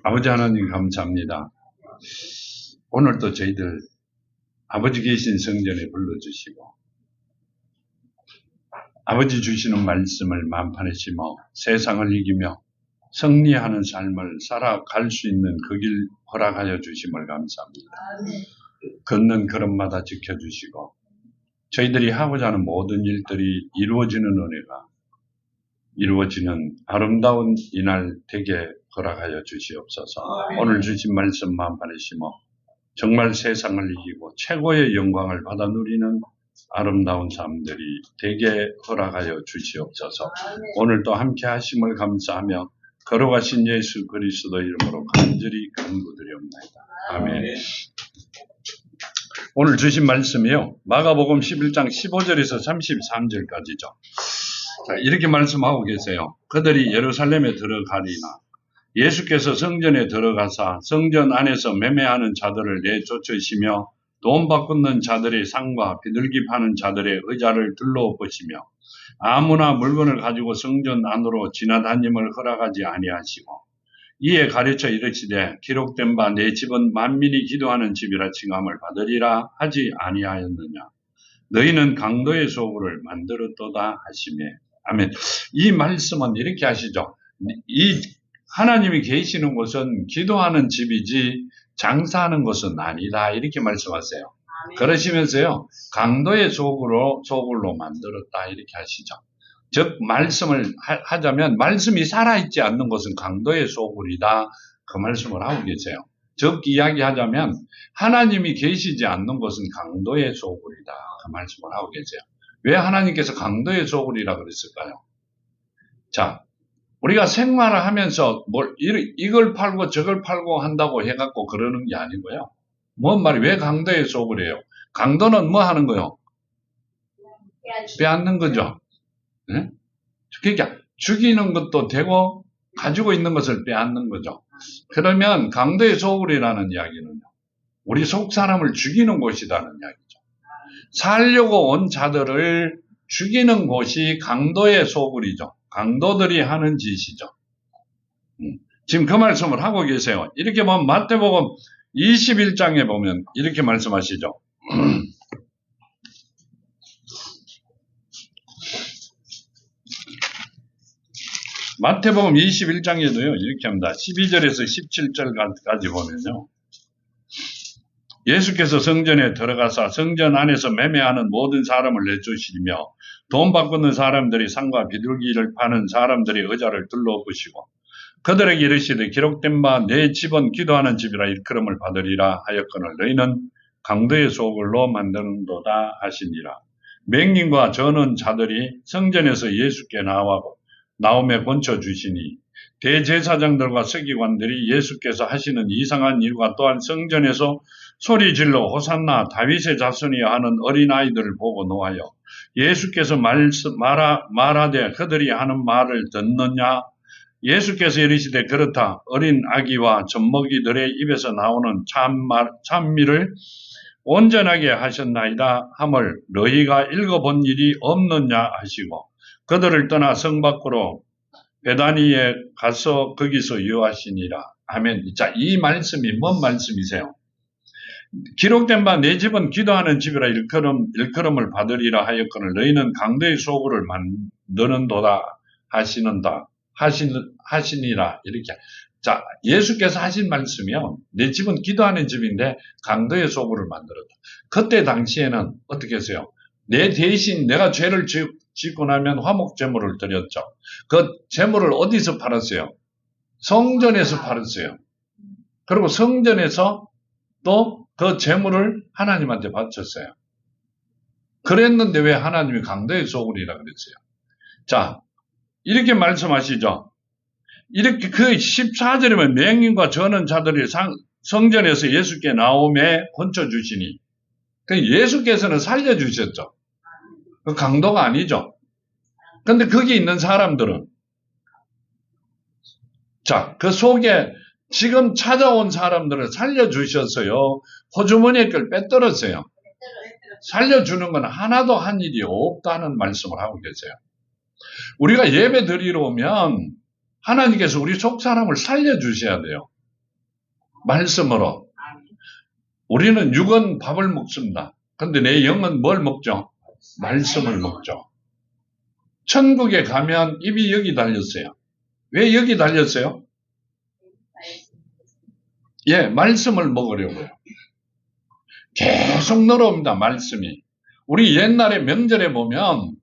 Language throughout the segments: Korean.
아버지 하나님 감사합니다. 오늘도 저희들 아버지 계신 성전에 불러주시고 아버지 주시는 말씀을 만판에 심어 세상을 이기며 승리하는 삶을 살아갈 수 있는 그 길 허락하여 주심을 감사합니다. 걷는 걸음마다 지켜주시고 저희들이 하고자 하는 모든 일들이 이루어지는 은혜가 이루어지는 아름다운 이날 되게 허락하여 주시옵소서. 오늘 주신 말씀 만판에 심어 정말 세상을 이기고 최고의 영광을 받아 누리는 아름다운 삶들이 되게 허락하여 주시옵소서. 오늘도 함께 하심을 감사하며 걸어가신 예수 그리스도 이름으로 간절히 간구드리옵나이다. 아멘. 오늘 주신 말씀이요, 마가복음 11장 15절에서 33절까지죠. 자, 이렇게 말씀하고 계세요. 그들이 예루살렘에 들어가리나 예수께서 성전에 들어가사 성전 안에서 매매하는 자들을 내쫓으시며 돈 바꾸는 자들의 상과 비둘기 파는 자들의 의자를 둘러보시며 아무나 물건을 가지고 성전 안으로 지나다님을 허락하지 아니하시고 이에 가르쳐 이르시되 기록된 바 내 집은 만민이 기도하는 집이라 칭함을 받으리라 하지 아니하였느냐. 너희는 강도의 소굴을 만들었도다 하시매. 아멘. 이 말씀은 이렇게 하시죠. 이 하나님이 계시는 곳은 기도하는 집이지 장사하는 곳은 아니다. 이렇게 말씀하세요. 아멘. 그러시면서요, 강도의 소굴로 만들었다. 이렇게 하시죠. 즉, 말씀을 하자면, 말씀이 살아있지 않는 곳은 강도의 소굴이다. 그 말씀을 하고 계세요. 즉, 이야기하자면, 하나님이 계시지 않는 곳은 강도의 소굴이다. 그 말씀을 하고 계세요. 왜 하나님께서 강도의 소굴이라 그랬을까요? 자, 우리가 생활을 하면서 이걸 팔고 저걸 팔고 한다고 해갖고 그러는 게 아니고요. 뭔 말이 왜 강도의 소굴이에요? 강도는 뭐 하는 거요? 빼앗는 거죠. 네? 그러니까 죽이는 것도 되고 가지고 있는 것을 빼앗는 거죠. 그러면 강도의 소굴이라는 이야기는요, 우리 속 사람을 죽이는 곳이라는 이야기죠. 살려고 온 자들을 죽이는 곳이 강도의 소굴이죠. 강도들이 하는 짓이죠. 지금 그 말씀을 하고 계세요. 이렇게 보면 마태복음 21장에 보면 이렇게 말씀하시죠. 마태복음 21장에도요, 이렇게 합니다. 12절에서 17절까지 보면요. 예수께서 성전에 들어가사 성전 안에서 매매하는 모든 사람을 내쫓으시며 돈 바꾸는 사람들이 상과 비둘기를 파는 사람들이 의자를 둘러보시고 그들에게 이르시되 기록된 바 내 집은 기도하는 집이라 일컬음을 받으리라 하였거늘 너희는 강도의 소굴로 만드는도다 하시니라. 맹인과 저는 자들이 성전에서 예수께 나오매 권쳐 주시니 대제사장들과 서기관들이 예수께서 하시는 이상한 일과 또한 성전에서 소리 질러 호산나 다윗의 자손이여 하는 어린아이들을 보고 노하여 예수께서 말하되 그들이 하는 말을 듣느냐. 예수께서 이르시되 그렇다. 어린 아기와 젖먹이들의 입에서 나오는 찬미를 온전하게 하셨나이다 함을 너희가 읽어본 일이 없느냐 하시고 그들을 떠나 성 밖으로 베다니에 가서 거기서 유하시니라. 아멘. 자, 이 말씀이 뭔 말씀이세요? 기록된 바 내 집은 기도하는 집이라 일컬음을 받으리라 하였거늘 너희는 강도의 소굴을 만드는도다 하시니라. 이렇게. 자, 예수께서 하신 말씀이요. 내 집은 기도하는 집인데 강도의 소굴을 만들었다. 그때 당시에는 어떻게 했어요? 내 대신 내가 죄를 짓고 나면 화목제물을 드렸죠. 그 제물을 어디서 팔았어요? 성전에서 팔았어요. 그리고 성전에서 또 그 제물을 하나님한테 바쳤어요. 그랬는데 왜 하나님이 강도의 소굴이라 그랬어요? 자, 이렇게 말씀하시죠. 이렇게 그 14절이면 맹인과 저는 자들이 성전에서 예수께 나오매 권쳐 주시니 예수께서는 살려주셨죠. 그 강도가 아니죠. 근데 거기 있는 사람들은 자, 그 속에 지금 찾아온 사람들을 살려주셨어요. 호주머니에 걸 빼떨었어요. 살려주는 건 하나도 한 일이 없다는 말씀을 하고 계세요. 우리가 예배 드리러 오면 하나님께서 우리 속 사람을 살려주셔야 돼요. 말씀으로. 우리는 육은 밥을 먹습니다. 근데 내 영은 뭘 먹죠? 말씀을 먹죠. 천국에 가면 입이 여기 달렸어요. 왜 여기 달렸어요? 예, 말씀을 먹으려고요. 계속 늘어옵니다, 말씀이. 우리 옛날에 명절에 보면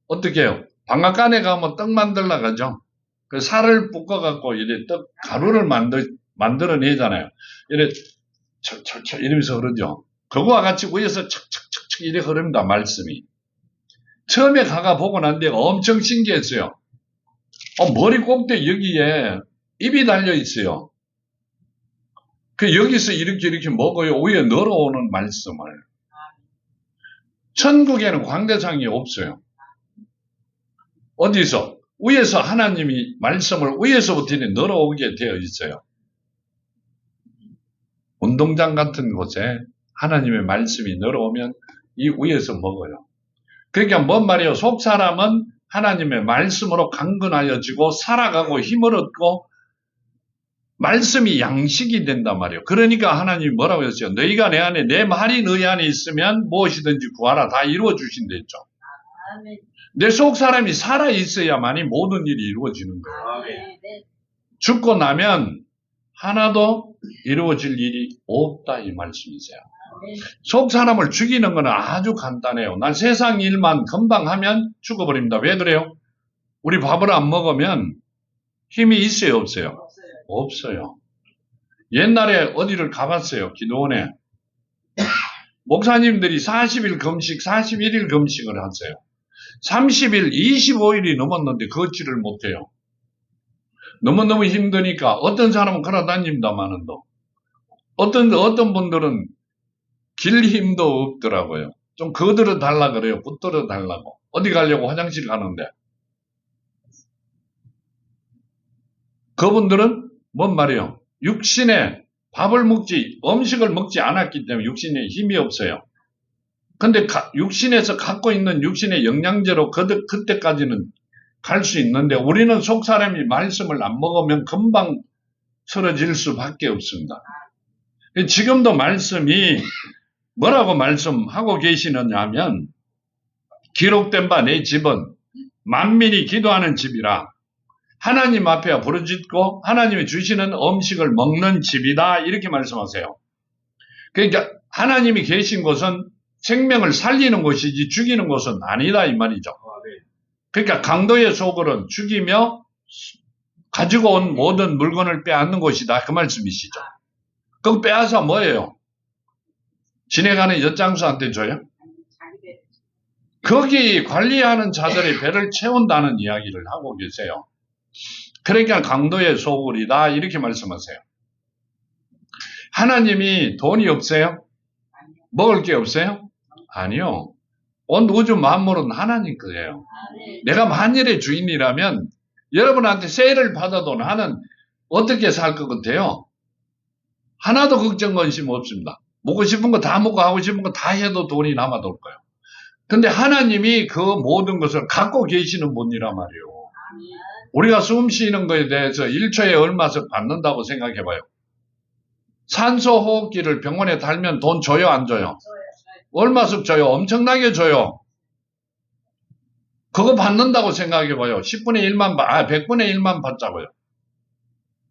어떻게 해요? 방앗간에 가면 떡 만들러 가죠. 그 살을 볶아갖고 이래 떡 가루를 만들어내잖아요. 이래 척척척 이러면서 흐르죠. 그거와 같이 위에서 척척척척 이래 흐릅니다, 말씀이. 처음에 가가 보고 난 데가 엄청 신기했어요. 머리 꼭대 여기에 입이 달려 있어요. 그 여기서 이렇게 먹어요. 위에 늘어오는 말씀을. 천국에는 광대상이 없어요. 어디서? 위에서 하나님이 말씀을 위에서부터 늘어오게 되어 있어요. 운동장 같은 곳에 하나님의 말씀이 늘어오면 이 위에서 먹어요. 그러니까 뭔 말이에요? 속 사람은 하나님의 말씀으로 강건하여지고 살아가고 힘을 얻고 말씀이 양식이 된단 말이에요. 그러니까 하나님이 뭐라고 했어요? 너희가 내 안에, 내 말이 너희 안에 있으면 무엇이든지 구하라. 다 이루어 주신다 했죠. 내 속 사람이 살아 있어야만이 모든 일이 이루어지는 거예요. 죽고 나면 하나도 이루어질 일이 없다 이 말씀이세요. 속 사람을 죽이는 건 아주 간단해요. 난 세상 일만 금방 하면 죽어버립니다. 왜 그래요? 우리 밥을 안 먹으면 힘이 있어요, 없어요? 없어요. 옛날에 어디를 가봤어요, 기도원에. 목사님들이 40일 금식, 41일 금식을 하세요. 30일, 25일이 넘었는데 걷지를 못해요. 너무너무 힘드니까 어떤 사람은 걸어다닙니다만은도 어떤 분들은 길 힘도 없더라고요. 좀 거들어 달라 그래요. 붙들어 달라고. 어디 가려고 화장실 가는데. 그분들은 뭔 말이에요? 육신에 음식을 먹지 않았기 때문에 육신에 힘이 없어요. 근데 육신에서 갖고 있는 육신의 영양제로 그때까지는 갈 수 있는데 우리는 속 사람이 말씀을 안 먹으면 금방 쓰러질 수밖에 없습니다. 지금도 말씀이 뭐라고 말씀하고 계시느냐 하면 기록된 바 내 집은 만민이 기도하는 집이라 하나님 앞에 부르짖고 하나님이 주시는 음식을 먹는 집이다 이렇게 말씀하세요. 그러니까 하나님이 계신 곳은 생명을 살리는 곳이지 죽이는 곳은 아니다 이 말이죠. 그러니까 강도의 소굴은 죽이며 가지고 온 모든 물건을 빼앗는 곳이다 그 말씀이시죠. 그럼 빼앗아 뭐예요? 지내가는 엿장수한테 줘요? 거기 관리하는 자들의 배를 채운다는 이야기를 하고 계세요. 그러니까 강도의 소굴이다 이렇게 말씀하세요. 하나님이 돈이 없어요? 먹을 게 없어요? 아니요. 온 우주 만물은 하나님 거예요. 내가 만일의 주인이라면 여러분한테 세일을 받아도 나는 어떻게 살 것 같아요? 하나도 걱정 관심 없습니다. 먹고 싶은 거 다 먹고 하고 싶은 거 다 해도 돈이 남아돌 거예요. 근데 하나님이 그 모든 것을 갖고 계시는 분이란 말이에요. 우리가 숨 쉬는 거에 대해서 1초에 얼마씩 받는다고 생각해봐요. 산소 호흡기를 병원에 달면 돈 줘요, 안 줘요? 얼마씩 줘요? 엄청나게 줘요. 그거 받는다고 생각해봐요. 10분의 1만, 100분의 1만 받자고요.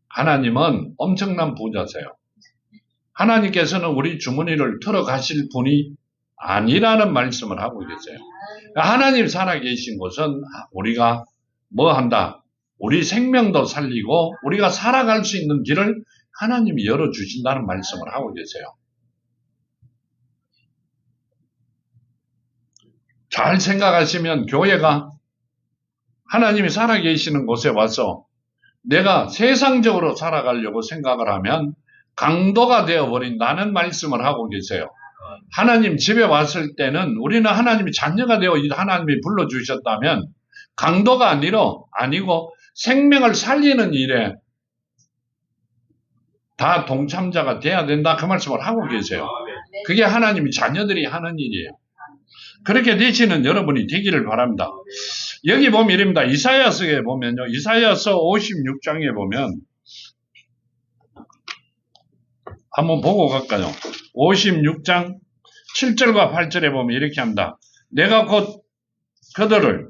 하나님은 엄청난 부자세요. 하나님께서는 우리 주머니를 털어가실 분이 아니라는 말씀을 하고 계세요. 하나님 살아계신 곳은 우리가 뭐 한다? 우리 생명도 살리고 우리가 살아갈 수 있는 길을 하나님이 열어주신다는 말씀을 하고 계세요. 잘 생각하시면 교회가 하나님이 살아계시는 곳에 와서 내가 세상적으로 살아가려고 생각을 하면 강도가 되어버린다는 말씀을 하고 계세요. 하나님 집에 왔을 때는 우리는 하나님이 자녀가 되어 하나님이 불러주셨다면 강도가 아니고 생명을 살리는 일에 다 동참자가 돼야 된다 그 말씀을 하고 계세요. 그게 하나님이 자녀들이 하는 일이에요. 그렇게 되시는 여러분이 되기를 바랍니다. 여기 보면 이랍니다. 이사야서에 보면요. 이사야서 56장에 보면 한번 보고 갈까요? 56장 7절과 8절에 보면 이렇게 합니다. 내가 곧 그들을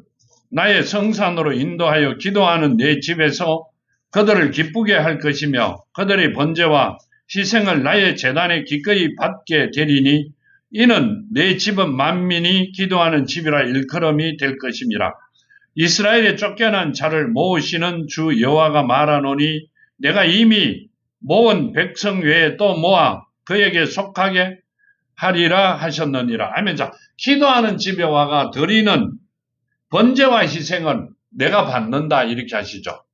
나의 성산으로 인도하여 기도하는 내 집에서 그들을 기쁘게 할 것이며 그들의 번제와 희생을 나의 제단에 기꺼이 받게 되리니 이는 내 집은 만민이 기도하는 집이라 일컬음이 될 것임이라. 이스라엘에 쫓겨난 자를 모으시는 주 여호와가 말하노니 내가 이미 모은 백성 외에 또 모아 그에게 속하게 하리라 하셨느니라. 아멘. 자, 기도하는 집에 와가 드리는 번제와 희생을 내가 받는다 이렇게 하시죠.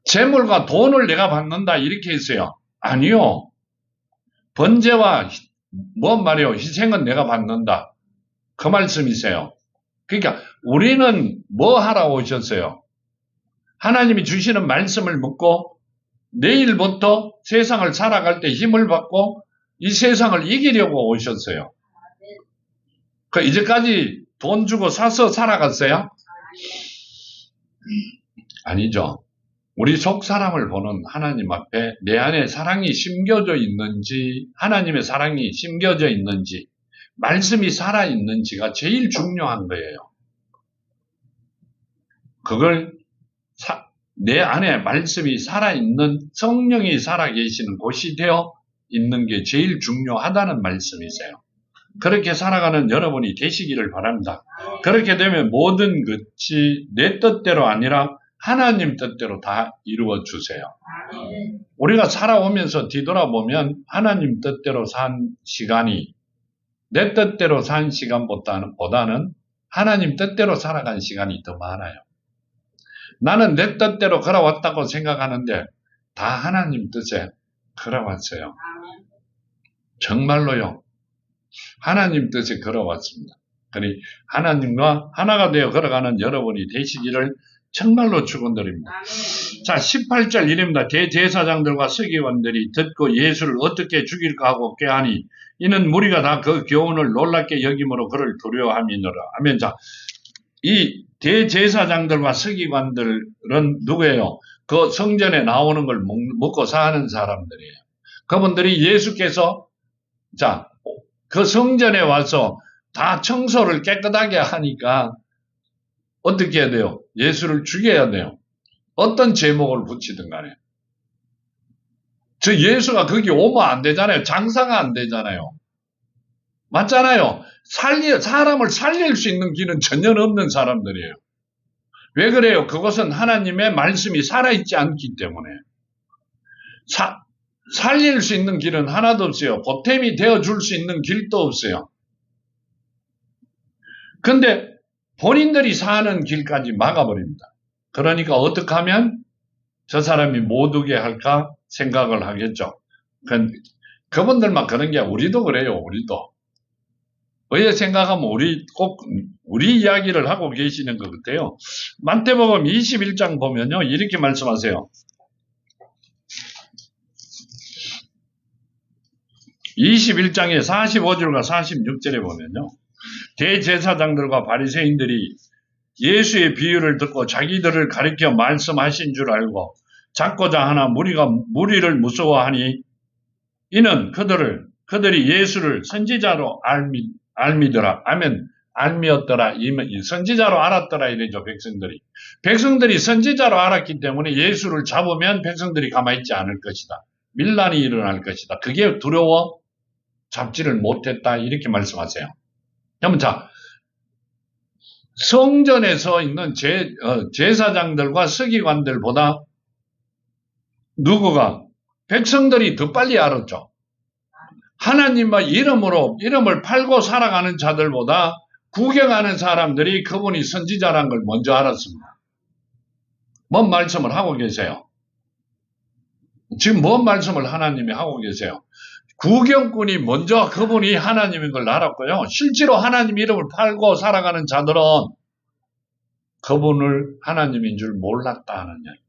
재물과 돈을 내가 받는다 이렇게 했어요. 아니요. 번제와 뭔 말이요? 희생은 내가 받는다. 그 말씀이세요. 그러니까 우리는 뭐 하러 오셨어요? 하나님이 주시는 말씀을 묻고 내일부터 세상을 살아갈 때 힘을 받고 이 세상을 이기려고 오셨어요. 그 이제까지 돈 주고 사서 살아갔어요? 아니죠. 우리 속 사람을 보는 하나님 앞에 내 안에 사랑이 심겨져 있는지, 하나님의 사랑이 심겨져 있는지, 말씀이 살아있는지가 제일 중요한 거예요. 그걸 내 안에 말씀이 살아있는 성령이 살아계시는 곳이 되어 있는 게 제일 중요하다는 말씀이세요. 그렇게 살아가는 여러분이 되시기를 바랍니다. 그렇게 되면 모든 것이 내 뜻대로 아니라 하나님 뜻대로 다 이루어 주세요. 우리가 살아오면서 뒤돌아보면 하나님 뜻대로 산 시간이 내 뜻대로 산 시간보다는 하나님 뜻대로 살아간 시간이 더 많아요. 나는 내 뜻대로 걸어왔다고 생각하는데 다 하나님 뜻에 걸어왔어요. 정말로요. 하나님 뜻에 걸어왔습니다. 그러니 하나님과 하나가 되어 걸어가는 여러분이 되시기를 정말로 축원드립니다. 자, 18절 이릅니다. 대제사장들과 서기관들이 듣고 예수를 어떻게 죽일까 하고 꾀하니 이는 무리가 다 그 교훈을 놀랍게 여김으로 그를 두려워함이니라. 아멘. 자, 이 대제사장들과 서기관들은 누구예요? 그 성전에 나오는 걸 먹고 사는 사람들이에요. 그분들이 예수께서 그 성전에 와서 다 청소를 깨끗하게 하니까 어떻게 해야 돼요? 예수를 죽여야 돼요. 어떤 제목을 붙이든 간에. 저 예수가 거기 오면 안 되잖아요. 장사가 안 되잖아요. 맞잖아요. 사람을 살릴 수 있는 길은 전혀 없는 사람들이에요. 왜 그래요? 그것은 하나님의 말씀이 살아있지 않기 때문에. 살릴 수 있는 길은 하나도 없어요. 보탬이 되어줄 수 있는 길도 없어요. 근데 본인들이 사는 길까지 막아버립니다. 그러니까 어떻게 하면 저 사람이 못 오게 할까 생각을 하겠죠. 그분들만 그런 게 우리도 그래요. 우리도. 왜 생각하면 우리 이야기를 하고 계시는 것 같아요. 마태복음 21장 보면요. 이렇게 말씀하세요. 21장의 45절과 46절에 보면요. 대제사장들과 바리새인들이 예수의 비유를 듣고 자기들을 가리켜 말씀하신 줄 알고 잡고자 하나 무리를 무서워하니 이는 그들이 예수를 선지자로 알미더라. 아멘. 알미었더라. 선지자로 알았더라. 이래죠. 백성들이 선지자로 알았기 때문에 예수를 잡으면 백성들이 가만히 있지 않을 것이다. 밀란이 일어날 것이다. 그게 두려워 잡지를 못했다. 이렇게 말씀하세요. 그러면 성전에서 있는 제사장들과 서기관들보다 누구가 백성들이 더 빨리 알았죠. 하나님의 이름을 팔고 살아가는 자들보다 구경하는 사람들이 그분이 선지자라는 걸 먼저 알았습니다. 뭔 말씀을 하고 계세요? 지금 뭔 말씀을 하나님이 하고 계세요? 구경꾼이 먼저 그분이 하나님인 걸 알았고요. 실제로 하나님 이름을 팔고 살아가는 자들은 그분을 하나님인 줄 몰랐다는 이야기.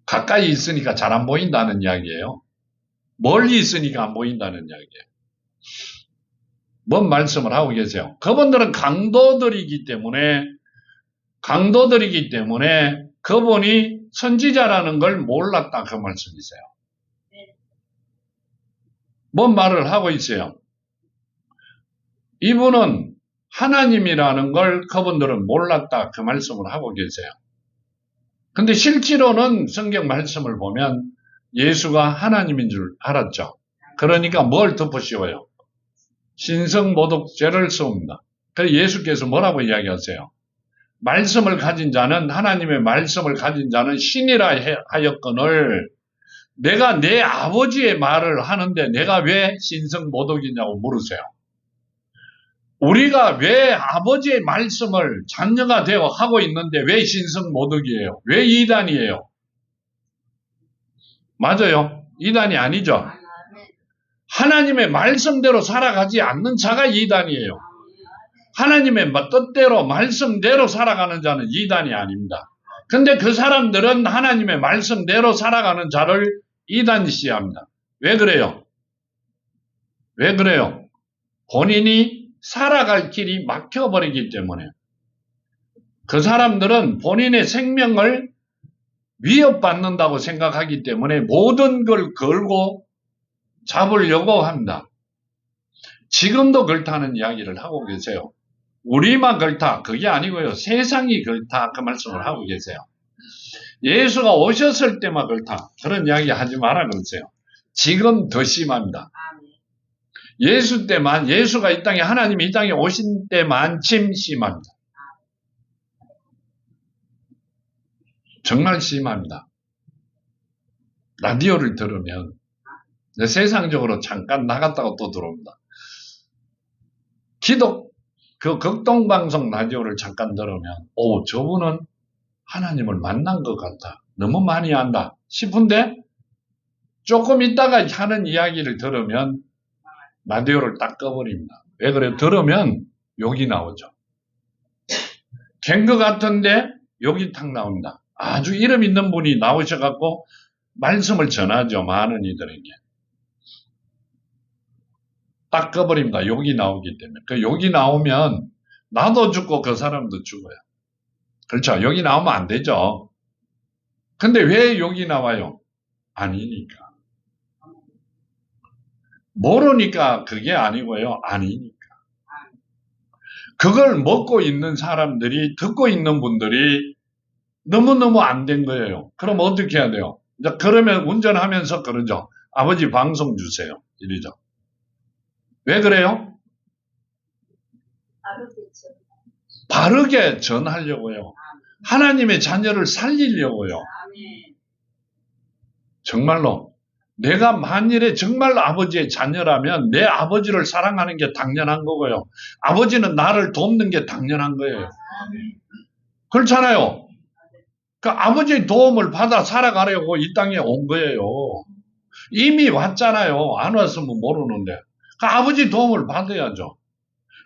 가까이 있으니까 잘 안 보인다는 이야기예요. 멀리 있으니까 안 보인다는 이야기예요. 뭔 말씀을 하고 계세요? 그분들은 강도들이기 때문에 그분이 선지자라는 걸 몰랐다 그 말씀이세요. 뭔 말을 하고 있어요? 이분은 하나님이라는 걸 그분들은 몰랐다 그 말씀을 하고 계세요. 근데 실제로는 성경 말씀을 보면 예수가 하나님인 줄 알았죠. 그러니까 뭘 덮으시워요? 신성모독죄를 씌웁니다. 그래서 예수께서 뭐라고 이야기하세요? 말씀을 가진 자는, 하나님의 말씀을 가진 자는 신이라 하였거늘 내가 내 아버지의 말을 하는데 내가 왜 신성모독이냐고 물으세요. 우리가 왜 아버지의 말씀을 자녀가 되어 하고 있는데 왜 신성모독이에요? 왜 이단이에요? 맞아요. 이단이 아니죠. 하나님의 말씀대로 살아가지 않는 자가 이단이에요. 하나님의 뜻대로 말씀대로 살아가는 자는 이단이 아닙니다. 근데 그 사람들은 하나님의 말씀대로 살아가는 자를 이단시합니다. 왜 그래요? 왜 그래요? 본인이 살아갈 길이 막혀버리기 때문에. 그 사람들은 본인의 생명을 위협받는다고 생각하기 때문에 모든 걸 걸고 잡으려고 합니다. 지금도 그렇다는 이야기를 하고 계세요. 우리만 그렇다 그게 아니고요. 세상이 그렇다 그 말씀을 하고 계세요. 예수가 오셨을 때만 그렇다 그런 이야기 하지 마라 그러세요. 지금 더 심합니다. 예수 때만, 예수가 이 땅에, 하나님이 이 땅에 오신 때만침 심합니다. 정말 심합니다. 라디오를 들으면 세상적으로 잠깐 나갔다가 또 들어옵니다. 그 극동방송 라디오를 잠깐 들으면 저분은 하나님을 만난 것 같다. 너무 많이 안다 싶은데 조금 있다가 하는 이야기를 들으면 라디오를 딱 꺼버립니다. 왜 그래요? 들으면 욕이 나오죠. 갠 것 같은데 욕이 탁 나옵니다. 아주 이름 있는 분이 나오셔갖고 말씀을 전하죠. 많은 이들에게. 딱 꺼버립니다. 욕이 나오기 때문에. 그 욕이 나오면 나도 죽고 그 사람도 죽어요. 그렇죠. 욕이 나오면 안 되죠. 근데 왜 욕이 나와요? 아니니까. 모르니까 그게 아니고요. 아니니까. 그걸 먹고 있는 사람들이, 듣고 있는 분들이 너무너무 안 된 거예요. 그럼 어떻게 해야 돼요? 이제 그러면 운전하면서 그러죠. 아버지 방송 주세요. 이러죠. 왜 그래요? 바르게 전하려고요. 하나님의 자녀를 살리려고요. 정말로. 내가 만일에 정말 아버지의 자녀라면 내 아버지를 사랑하는 게 당연한 거고요. 아버지는 나를 돕는 게 당연한 거예요. 그렇잖아요. 그 아버지의 도움을 받아 살아가려고 이 땅에 온 거예요. 이미 왔잖아요. 안 왔으면 모르는데. 그 아버지 도움을 받아야죠.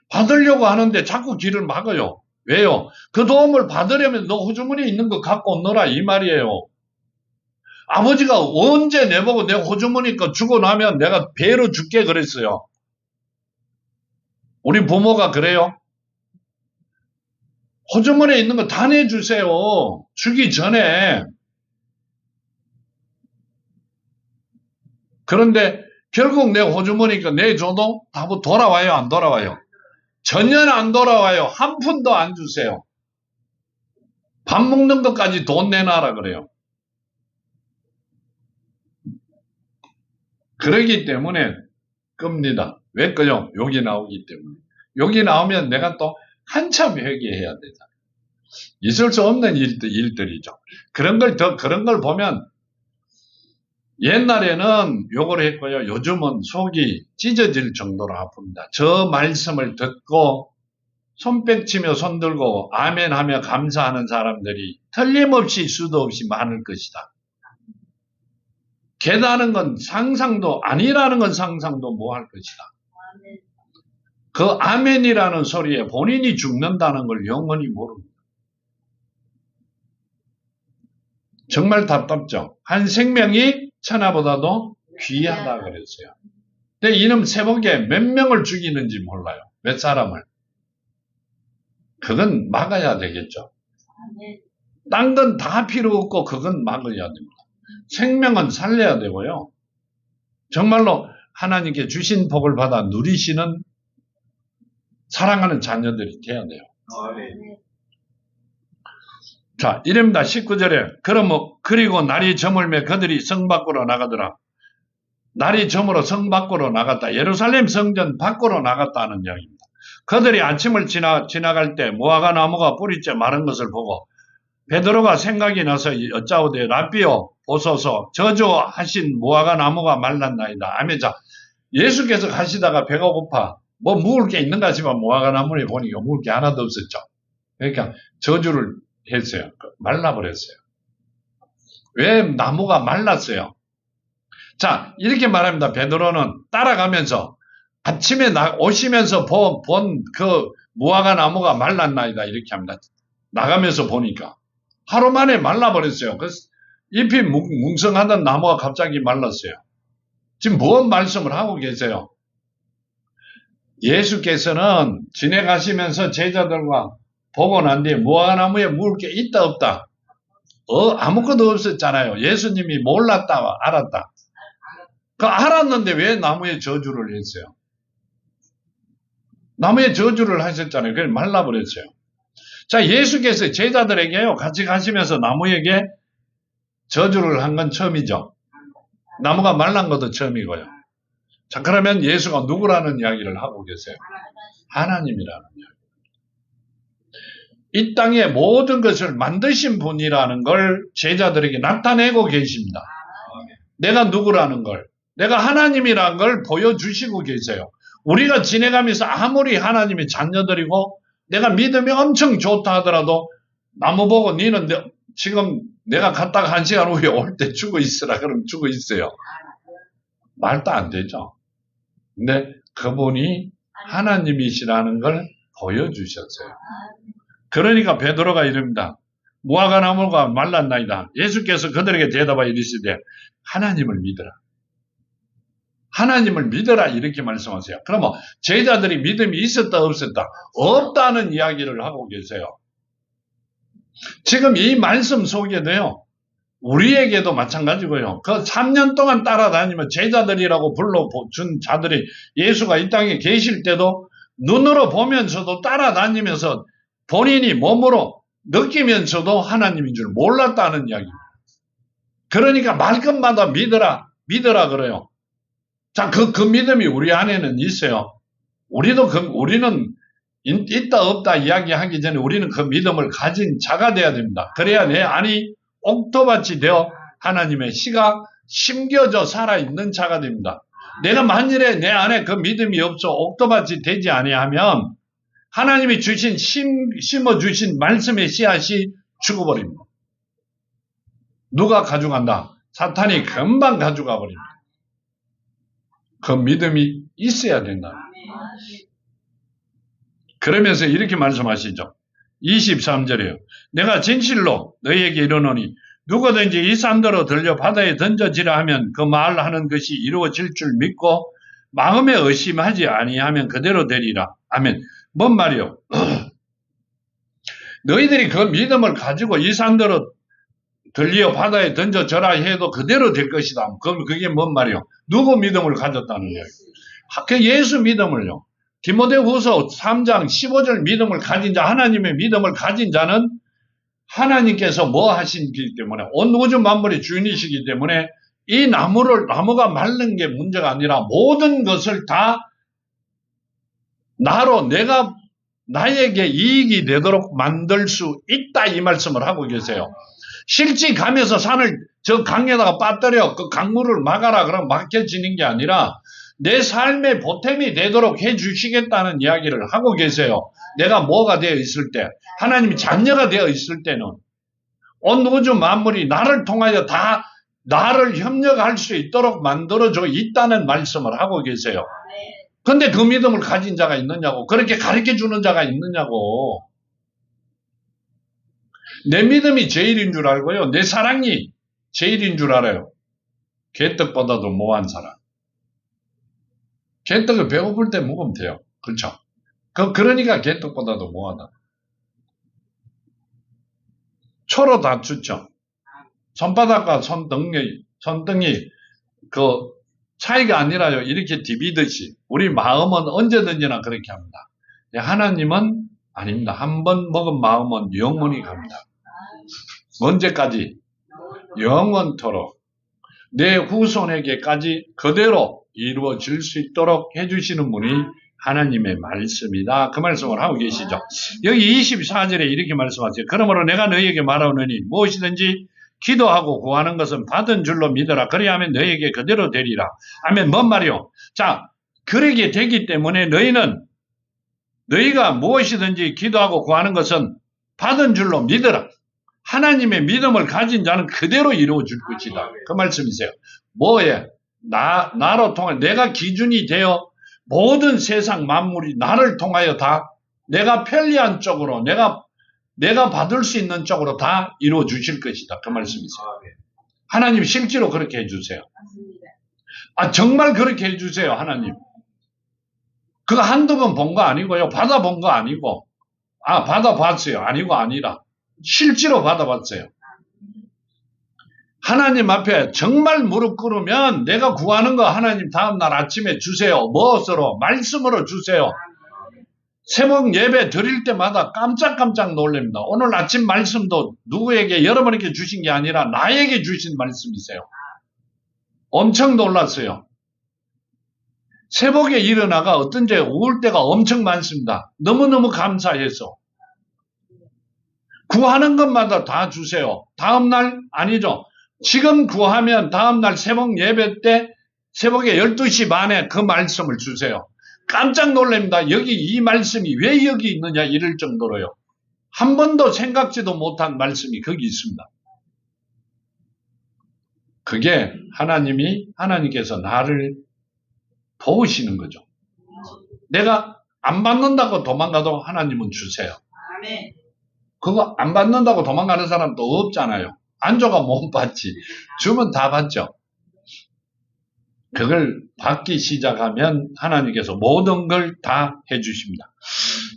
받으려고 하는데 자꾸 길을 막아요. 왜요? 그 도움을 받으려면 너 호주머니에 있는 거 갖고 오너라 이 말이에요. 아버지가 언제 내보고 내 호주머니 거 주고 나면 내가 배로 줄게 그랬어요. 우리 부모가 그래요? 호주머니에 있는 거 다 내주세요. 주기 전에. 그런데 결국 내 호주머니 거 내줘도 다부 돌아와요? 안 돌아와요? 전혀 안 돌아와요. 한 푼도 안 주세요. 밥 먹는 것까지 돈 내놔라 그래요. 그러기 때문에 끕니다. 왜 끄요? 욕이 나오기 때문에. 욕이 나오면 내가 또 한참 회개해야 되잖아요. 있을 수 없는 일들이죠. 그런 걸 보면 옛날에는 욕을 했고요. 요즘은 속이 찢어질 정도로 아픕니다. 저 말씀을 듣고 손뼉치며 손들고 아멘하며 감사하는 사람들이 틀림없이 수도 없이 많을 것이다. 깨닫는 건 상상도 아니라는 건 상상도 못할 것이다. 그 아멘이라는 소리에 본인이 죽는다는 걸 영원히 모릅니다. 정말 답답죠. 한 생명이 천하보다도 귀하다 그랬어요. 근데 이놈 세복에 몇 명을 죽이는지 몰라요. 몇 사람을. 그건 막아야 되겠죠. 딴 건 다 필요 없고 그건 막아야 됩니다. 생명은 살려야 되고요. 정말로 하나님께 주신 복을 받아 누리시는 사랑하는 자녀들이 돼야 돼요. 자, 이랍니다. 19절에 그리고 날이 저물매 그들이 성 밖으로 나가더라. 날이 저물어 성 밖으로 나갔다. 예루살렘 성전 밖으로 나갔다는 이야기입니다. 그들이 아침을 지나갈 때 무화과 나무가 뿌리째 마른 것을 보고 베드로가 생각이 나서 여짜오되 라비오 보소서 저주하신 무화과 나무가 말랐나이다. 아멘. 자, 예수께서 가시다가 배가 고파 뭐 먹을 게 있는가 싶으면 무화과 나무를 보니까 먹을 게 하나도 없었죠. 그러니까 저주를 했어요. 말라버렸어요. 왜 나무가 말랐어요? 자, 이렇게 말합니다. 베드로는 따라가면서 아침에 오시면서 본 그 무화과 나무가 말랐나이다. 이렇게 합니다. 나가면서 보니까 하루 만에 말라버렸어요. 그 잎이 뭉성하던 나무가 갑자기 말랐어요. 지금 무슨 말씀을 하고 계세요? 예수께서는 지내가시면서 제자들과 보고 난 뒤에 무화과 나무에 물 게 있다 없다? 아무것도 없었잖아요. 예수님이 몰랐다 알았다. 그 알았는데 왜 나무에 저주를 했어요? 나무에 저주를 하셨잖아요. 그래서 말라버렸어요. 자, 예수께서 제자들에게요, 같이 가시면서 나무에게 저주를 한 건 처음이죠. 나무가 말란 것도 처음이고요. 자, 그러면 예수가 누구라는 이야기를 하고 계세요? 하나님이라는 이야기. 이 땅의 모든 것을 만드신 분이라는 걸 제자들에게 나타내고 계십니다. 내가 누구라는 걸, 내가 하나님이라는 걸 보여주시고 계세요. 우리가 지내가면서 아무리 하나님의 자녀들이고 내가 믿음이 엄청 좋다 하더라도 나무 보고 니는 지금 내가 갔다가 1시간 후에 올 때 죽어 있으라 그러면 죽어 있어요. 말도 안 되죠. 근데 그분이 하나님이시라는 걸 보여주셨어요. 그러니까 베드로가 이릅니다. 무화과 나무가 말랐나이다. 예수께서 그들에게 대답하여 이르시되 하나님을 믿어라. 하나님을 믿어라 이렇게 말씀하세요. 그러면 제자들이 믿음이 있었다 없었다? 없다는 이야기를 하고 계세요. 지금 이 말씀 속에도요. 우리에게도 마찬가지고요. 그 3년 동안 따라다니면 제자들이라고 불러준 자들이 예수가 이 땅에 계실 때도 눈으로 보면서도 따라다니면서 본인이 몸으로 느끼면서도 하나님인 줄 몰랐다는 이야기입니다. 그러니까 말끝마다 믿어라 그래요. 자, 그 믿음이 우리 안에는 있어요. 우리는 있다 없다 이야기하기 전에 우리는 그 믿음을 가진 자가 돼야 됩니다. 그래야 내 안이 옥토밭이 되어 하나님의 씨가 심겨져 살아있는 자가 됩니다. 내가 만일에 내 안에 그 믿음이 없어 옥토밭이 되지 아니하면 하나님이 심어주신 말씀의 씨앗이 죽어버립니다. 누가 가져간다? 사탄이 금방 가져가 버립니다. 그 믿음이 있어야 된다. 그러면서 이렇게 말씀하시죠. 23절이에요. 내가 진실로 너희에게 이르노니 누구든지 이 산더러 들려 바다에 던져지라 하면 그 말하는 것이 이루어질 줄 믿고 마음에 의심하지 아니하면 그대로 되리라. 아멘. 뭔 말이요? 너희들이 그 믿음을 가지고 이 산더러 들려 바다에 던져져라 해도 그대로 될 것이다. 그럼 그게 뭔 말이요? 누구 믿음을 가졌다는 이야기? 그 예수 믿음을요. 디모데후서 3장 15절 믿음을 가진 자, 하나님의 믿음을 가진 자는 하나님께서 뭐 하시기 때문에 온 우주 만물의 주인이시기 때문에 이 나무가 마른 게 문제가 아니라 모든 것을 다 나에게 이익이 되도록 만들 수 있다 이 말씀을 하고 계세요. 실제 가면서 산을 저 강에다가 빠뜨려 그 강물을 막아라 그러면 막혀지는 게 아니라 내 삶의 보탬이 되도록 해주시겠다는 이야기를 하고 계세요. 내가 뭐가 되어 있을 때, 하나님이 자녀가 되어 있을 때는 온 우주 만물이 나를 통하여 다 나를 협력할 수 있도록 만들어져 있다는 말씀을 하고 계세요. 근데 그 믿음을 가진 자가 있느냐고, 그렇게 가르쳐주는 자가 있느냐고. 내 믿음이 제일인 줄 알고요. 내 사랑이 제일인 줄 알아요. 개떡보다도 모한 사랑. 개떡을 배고플 때 먹으면 돼요. 그렇죠? 그러니까 개떡보다도 모하다. 초로 다투죠. 손바닥과 손등이 그 차이가 아니라요. 이렇게 디비듯이 우리 마음은 언제든지나 그렇게 합니다. 하나님은 아닙니다. 한 번 먹은 마음은 영원히 갑니다. 언제까지? 영원토록 내 후손에게까지 그대로 이루어질 수 있도록 해주시는 분이 하나님의 말씀이다. 그 말씀을 하고 계시죠. 여기 24절에 이렇게 말씀하세요. 그러므로 내가 너희에게 말하노니 무엇이든지 기도하고 구하는 것은 받은 줄로 믿어라. 그리하면 너희에게 그대로 되리라. 아멘. 뭔 말이요? 자, 그러게 되기 때문에 너희가 무엇이든지 기도하고 구하는 것은 받은 줄로 믿어라. 하나님의 믿음을 가진 자는 그대로 이루어질 것이다. 그 말씀이세요. 뭐에? 나로 통해 내가 기준이 되어 모든 세상 만물이 나를 통하여 다 내가 편리한 쪽으로 내가 받을 수 있는 쪽으로 다 이루어 주실 것이다. 그 말씀이세요. 하나님 실제로 그렇게 해주세요. 정말 그렇게 해주세요. 하나님. 그거 한두 번 본 거 아니고요. 받아본 거 아니고 받아봤어요. 아니고 아니라 실제로 받아봤어요. 하나님 앞에 정말 무릎 꿇으면 내가 구하는 거 하나님 다음날 아침에 주세요. 무엇으로? 말씀으로 주세요. 새벽 예배 드릴 때마다 깜짝깜짝 놀랍니다. 오늘 아침 말씀도 누구에게 여러분에게 주신 게 아니라 나에게 주신 말씀이세요. 엄청 놀랐어요. 새벽에 일어나가 어떤 제 울 때가 엄청 많습니다. 너무너무 감사해서. 구하는 것마다 다 주세요. 다음날 아니죠. 지금 구하면 다음날 새벽 예배 때 새벽에 12시 반에 그 말씀을 주세요. 깜짝 놀랍니다. 여기 이 말씀이 왜 여기 있느냐 이럴 정도로요. 한 번도 생각지도 못한 말씀이 거기 있습니다. 그게 하나님께서 나를 도우시는 거죠. 내가 안 받는다고 도망가도 하나님은 주세요. 그거 안 받는다고 도망가는 사람도 없잖아요. 안 줘가 못 받지. 주면 다 받죠. 그걸 받기 시작하면 하나님께서 모든 걸 다 해주십니다.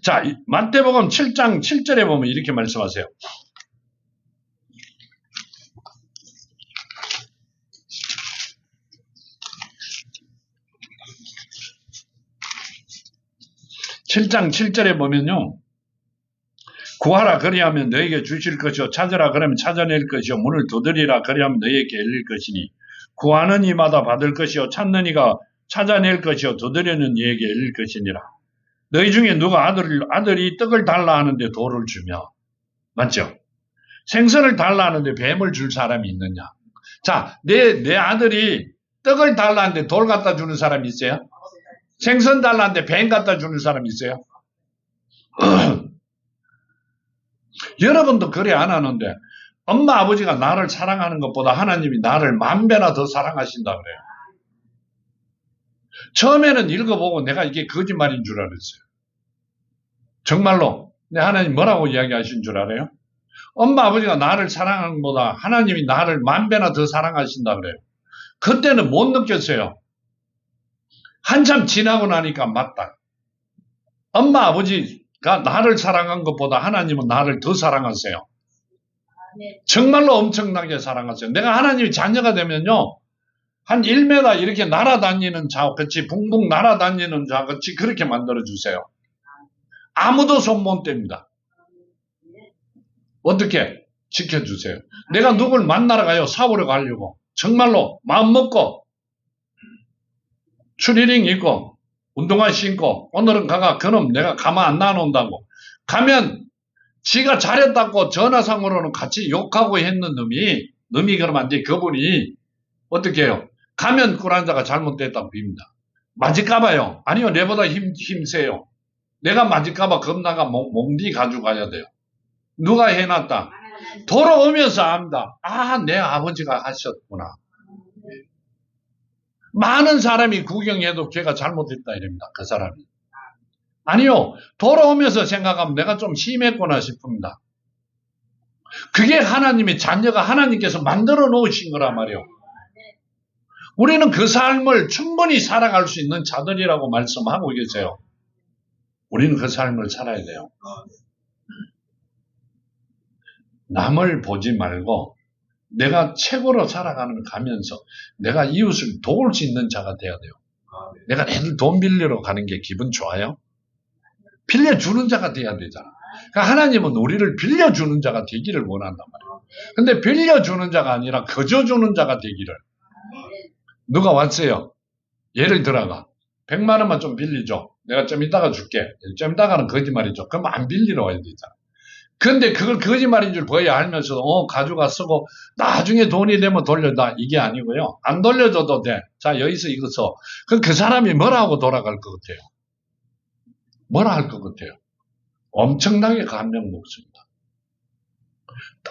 자, 마태복음 7장 7절에 보면 이렇게 말씀하세요. (7장 7절에) 보면요. 구하라 그리하면 너에게 주실 것이요 찾으라 그러면 찾아낼 것이요 문을 두드리라 그리하면 너에게 열릴 것이니 구하는 이마다 받을 것이요 찾는 이가 찾아낼 것이요 두드리는 이에게 열릴 것이니라. 너희 중에 누가 아들이 떡을 달라 하는데 돌을 주며, 맞죠? 생선을 달라 하는데 뱀을 줄 사람이 있느냐? 자, 내 아들이 떡을 달라 하는데 돌 갖다 주는 사람이 있어요? 생선 달라 하는데 뱀 갖다 주는 사람이 있어요? 여러분도 그래 안 하는데 엄마 아버지가 나를 사랑하는 것보다 하나님이 나를 만 배나 더 사랑하신다 그래요. 처음에는 읽어보고 내가 이게 거짓말인 줄 알았어요. 정말로 하나님 뭐라고 이야기하신 줄 알아요? 엄마 아버지가 나를 사랑하는 것보다 하나님이 나를 만 배나 더 사랑하신다 그래요. 그때는 못 느꼈어요. 한참 지나고 나니까 맞다. 엄마 아버지가 나를 사랑한 것보다 하나님은 나를 더 사랑하세요. 정말로 엄청나게 사랑하세요. 내가 하나님의 자녀가 되면요. 한 1m 이렇게 날아다니는 자 같이 붕붕 날아다니는 자 같이 그렇게 만들어주세요. 아무도 손 못 댑니다. 어떻게? 지켜주세요. 내가 누굴 만나러 가요. 사우러 가려고. 정말로 마음 먹고 추리닝 입고 운동화 신고 오늘은 그놈 내가 가만 안 놔놓는다고 가면 지가 잘했다고 전화상으로는 같이 욕하고 했는 놈이 그러면 안 돼. 그분이 어떻게 해요? 가면 꿀 환자가 잘못됐다고 빕니다. 맞을까봐요. 아니요, 내보다 힘세요. 내가 맞을까봐 겁나가 몽디 가져가야 돼요. 누가 해놨다. 돌아오면서 압니다. 내 아버지가 하셨구나. 많은 사람이 구경해도 걔가 잘못했다 이럽니다. 그 사람이. 아니요. 돌아오면서 생각하면 내가 좀 심했구나 싶습니다. 그게 하나님의 자녀가 하나님께서 만들어 놓으신 거란 말이에요. 우리는 그 삶을 충분히 살아갈 수 있는 자들이라고 말씀하고 계세요. 우리는 그 삶을 살아야 돼요. 남을 보지 말고 내가 최고로 살아가는 가면서 내가 이웃을 도울 수 있는 자가 돼야 돼요. 내가 애들 돈 빌리러 가는 게 기분 좋아요? 빌려주는 자가 돼야 되잖아. 그러니까 하나님은 우리를 빌려주는 자가 되기를 원한단 말이에요. 근데 빌려주는 자가 아니라 거저주는 자가 되기를. 누가 왔어요. 예를 들어가 100만 원만 좀 빌리줘. 내가 좀 이따가 줄게. 좀 이따가는 거짓말이죠. 그럼 안 빌리러 와야 되잖아. 근데 그걸 거짓말인 줄 보여야 알면서도 가져가 쓰고 나중에 돈이 되면 돌려다 이게 아니고요. 안 돌려줘도 돼. 자 여기서 이거 써. 그럼 그 사람이 뭐라 하고 돌아갈 것 같아요? 뭐라 할 것 같아요? 엄청나게 감명 먹습니다.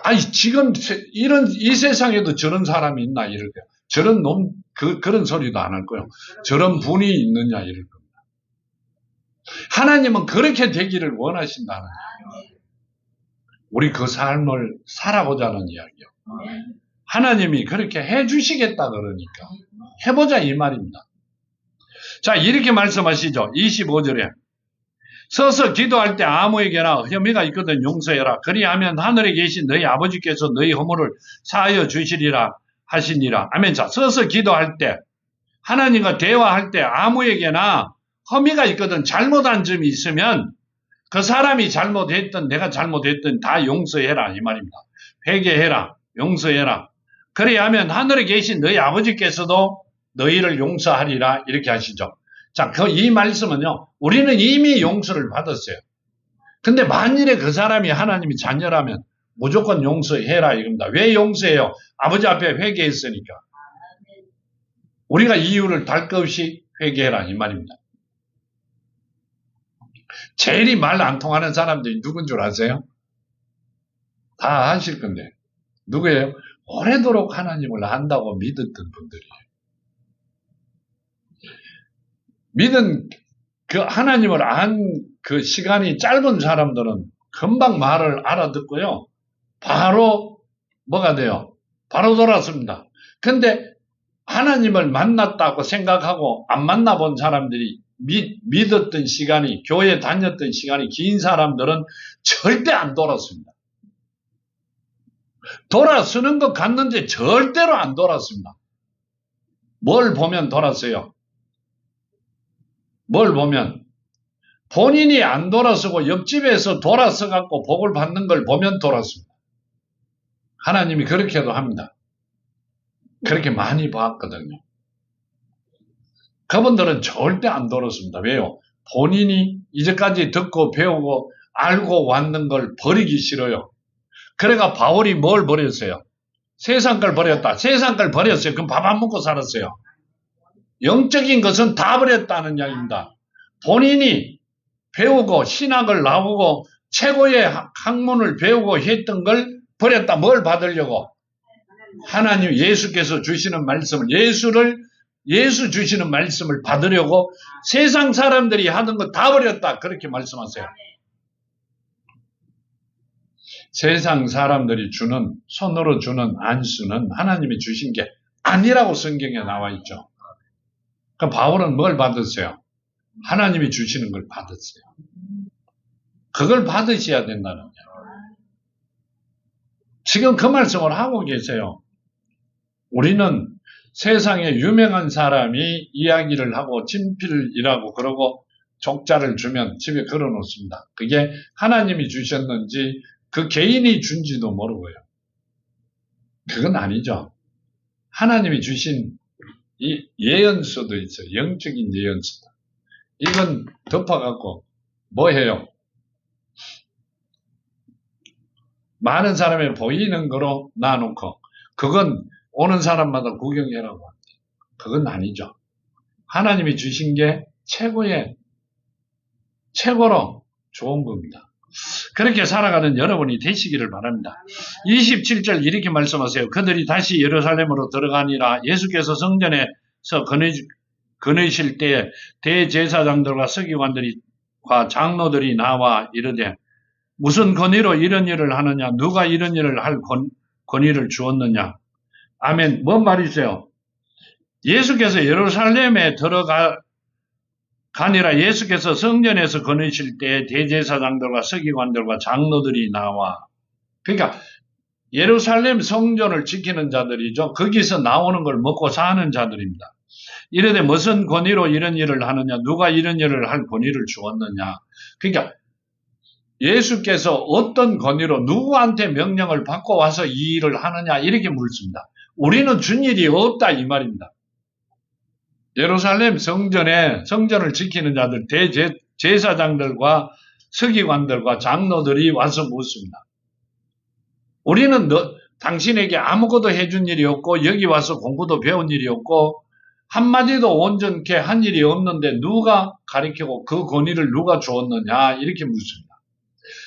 아니 지금 이 세상에도 저런 사람이 있나 이럴 거예요. 저런 놈 그런 소리도 안 할 거예요. 저런 분이 있느냐 이럴 겁니다. 하나님은 그렇게 되기를 원하신다는 거예요. 우리 그 삶을 살아보자는 이야기요. 하나님이 그렇게 해주시겠다 그러니까 해보자 이 말입니다. 자 이렇게 말씀하시죠. 25절에 서서 기도할 때 아무에게나 혐의가 있거든 용서해라. 그리하면 하늘에 계신 너희 아버지께서 너희 허물을 사하여 주시리라 하시니라. 아멘. 자 서서 기도할 때 하나님과 대화할 때 아무에게나 혐의가 있거든 잘못한 점이 있으면 그 사람이 잘못했든 내가 잘못했든 다 용서해라 이 말입니다. 회개해라. 용서해라. 그리하면 하늘에 계신 너희 아버지께서도 너희를 용서하리라 이렇게 하시죠. 자, 이 말씀은요. 우리는 이미 용서를 받았어요. 근데 만일에 그 사람이 하나님이 자녀라면 무조건 용서해라 이겁니다. 왜 용서해요? 아버지 앞에 회개했으니까. 우리가 이유를 달 것 없이 회개해라 이 말입니다. 제일이 말 안 통하는 사람들이 누군 줄 아세요? 다 아실 건데. 누구예요? 오래도록 하나님을 안다고 믿었던 분들이에요. 믿은 그 하나님을 안 그 시간이 짧은 사람들은 금방 말을 알아듣고요. 바로 뭐가 돼요? 바로 돌아섭니다. 근데 하나님을 만났다고 생각하고 안 만나본 사람들이 믿었던 시간이 교회 다녔던 시간이 긴 사람들은 절대 안 돌았습니다. 돌아서는 것 같는데 절대로 안 돌았습니다. 뭘 보면 돌았어요? 뭘 보면 본인이 안 돌아서고 옆집에서 돌아서 갖고 복을 받는 걸 보면 돌았습니다. 하나님이 그렇게도 합니다. 그렇게 많이 봤거든요. 그분들은 절대 안 돌았습니다. 왜요? 본인이 이제까지 듣고 배우고 알고 왔는 걸 버리기 싫어요. 그래가 바울이 뭘 버렸어요? 세상 걸 버렸다. 세상 걸 버렸어요. 그럼 밥 안 먹고 살았어요. 영적인 것은 다 버렸다는 이야기입니다. 본인이 배우고 신학을 나오고 최고의 학문을 배우고 했던 걸 버렸다. 뭘 받으려고? 하나님 예수께서 주시는 말씀을 예수 주시는 말씀을 받으려고 세상 사람들이 하는 거 다 버렸다. 그렇게 말씀하세요. 세상 사람들이 주는 손으로 주는 안수는 하나님이 주신 게 아니라고 성경에 나와 있죠. 그 바울은 뭘 받았어요? 하나님이 주시는 걸 받았어요. 그걸 받으셔야 된다는 거예요. 지금 그 말씀을 하고 계세요. 우리는 세상에 유명한 사람이 이야기를 하고 친필이라고 그러고 족자를 주면 집에 걸어놓습니다. 그게 하나님이 주셨는지 그 개인이 준지도 모르고요. 그건 아니죠. 하나님이 주신 이 예언서도 있어요. 영적인 예언서다. 이건 덮어갖고 뭐 해요? 많은 사람이 보이는 거로 놔놓고 그건 오는 사람마다 구경해라고 합니다. 그건 아니죠. 하나님이 주신 게 최고로 좋은 겁니다. 그렇게 살아가는 여러분이 되시기를 바랍니다. 27절 이렇게 말씀하세요. 그들이 다시 예루살렘으로 들어가니라. 예수께서 성전에서 거느실 때에 대제사장들과 서기관들과 장로들이 나와 이르되 무슨 권위로 이런 일을 하느냐? 누가 이런 일을 할 권위를 주었느냐? 아멘. 뭔 말이세요? 예수께서 예루살렘에 가니라. 예수께서 성전에서 거느실 때 대제사장들과 서기관들과 장로들이 나와. 그러니까 예루살렘 성전을 지키는 자들이죠. 거기서 나오는 걸 먹고 사는 자들입니다. 이래되 무슨 권위로 이런 일을 하느냐? 누가 이런 일을 할 권위를 주었느냐? 그러니까 예수께서 어떤 권위로 누구한테 명령을 받고 와서 이 일을 하느냐? 이렇게 묻습니다. 우리는 준 일이 없다 이 말입니다. 예루살렘 성전을 지키는 자들, 대제사장들과 서기관들과 장로들이 와서 묻습니다. 우리는 당신에게 아무것도 해준 일이 없고 여기 와서 공부도 배운 일이 없고 한마디도 온전케 한 일이 없는데 누가 가르치고 그 권위를 누가 주었느냐 이렇게 묻습니다.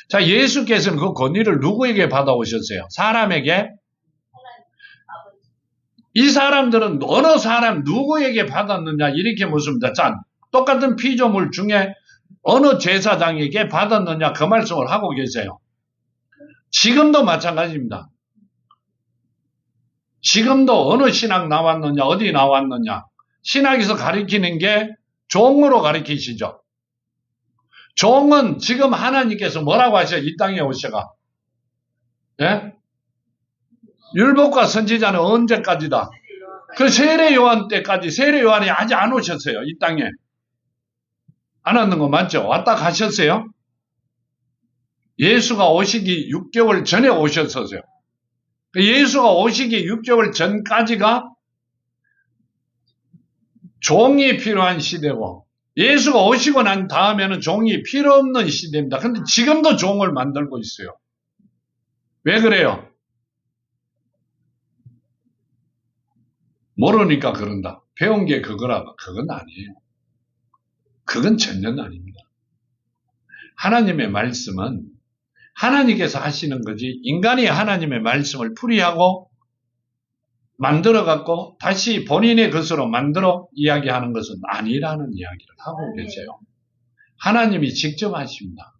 자, 예수께서는 그 권위를 누구에게 받아오셨어요? 사람에게? 이 사람들은 어느 사람 누구에게 받았느냐 이렇게 묻습니다. 자, 똑같은 피조물 중에 어느 제사장에게 받았느냐 그 말씀을 하고 계세요. 지금도 마찬가지입니다. 지금도 어느 신학 나왔느냐 어디 나왔느냐 신학에서 가르치는 게 종으로 가르치시죠. 종은 지금 하나님께서 뭐라고 하셔요? 이 땅에 오셔가. 예? 율법과 선지자는 언제까지다? 그 세례 요한 때까지. 세례 요한이 아직 안 오셨어요. 이 땅에. 안 왔는 거 맞죠? 왔다 가셨어요? 예수가 오시기 6개월 전에 오셨었어요. 예수가 오시기 6개월 전까지가 종이 필요한 시대고 예수가 오시고 난 다음에는 종이 필요 없는 시대입니다. 그런데 지금도 종을 만들고 있어요. 왜 그래요? 모르니까 그런다. 배운 게 그거라. 그건 아니에요. 그건 전혀 아닙니다. 하나님의 말씀은 하나님께서 하시는 거지 인간이 하나님의 말씀을 풀이하고 만들어갖고 다시 본인의 것으로 만들어 이야기하는 것은 아니라는 이야기를 하고 계세요. 하나님이 직접 하십니다.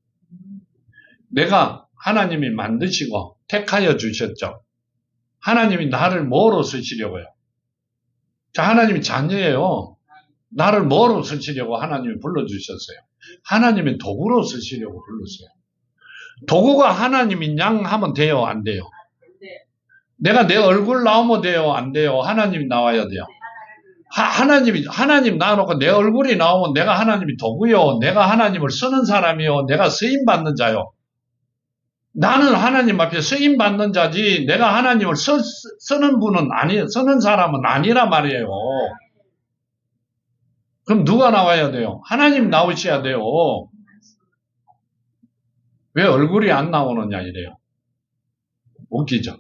내가 하나님이 만드시고 택하여 주셨죠. 하나님이 나를 뭐로 쓰시려고요? 자, 하나님이 자녀예요. 나를 뭐로 쓰시려고 하나님이 불러주셨어요? 하나님의 도구로 쓰시려고 불렀어요. 도구가 하나님인 양 하면 돼요? 안 돼요? 내가 내 얼굴 나오면 돼요? 안 돼요? 하나님이 나와야 돼요? 하나님 나와놓고 내 얼굴이 나오면 내가 하나님이 도구요. 내가 하나님을 쓰는 사람이요. 내가 쓰임받는 자요. 나는 하나님 앞에 쓰임받는 자지 내가 하나님을 쓰는 분은 아니에요. 쓰는 사람은 아니라 말이에요. 그럼 누가 나와야 돼요? 하나님 나오셔야 돼요. 왜 얼굴이 안 나오느냐 이래요. 웃기죠?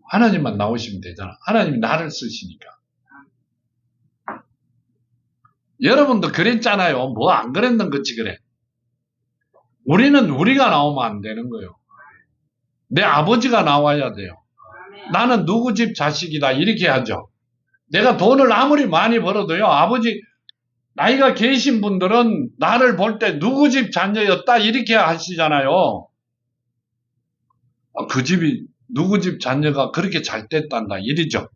하나님만 나오시면 되잖아. 하나님이 나를 쓰시니까. 여러분도 그랬잖아요. 뭐 안 그랬는 거지 그래. 우리는 우리가 나오면 안 되는 거예요. 내 아버지가 나와야 돼요. 나는 누구 집 자식이다 이렇게 하죠. 내가 돈을 아무리 많이 벌어도요. 아버지 나이가 계신 분들은 나를 볼 때 누구 집 자녀였다 이렇게 하시잖아요. 그 집이 누구 집 자녀가 그렇게 잘 됐단다 이러죠.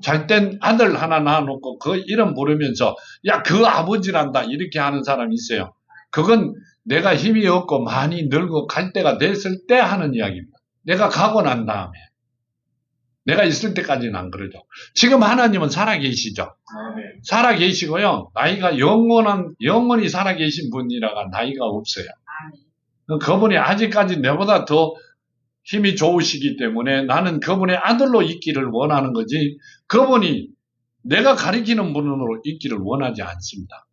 잘된 아들 하나 낳아놓고 그 이름 부르면서 야 그 아버지란다 이렇게 하는 사람이 있어요. 그건 내가 힘이 없고 많이 늙고 갈 때가 됐을 때 하는 이야기입니다. 내가 가고 난 다음에. 내가 있을 때까지는 안 그러죠. 지금 하나님은 살아계시죠. 살아계시고요. 나이가 영원히 살아계신 분이라가 나이가 없어요. 그분이 아직까지 내보다 더 힘이 좋으시기 때문에 나는 그분의 아들로 있기를 원하는 거지 그분이 내가 가리키는 분으로 있기를 원하지 않습니다.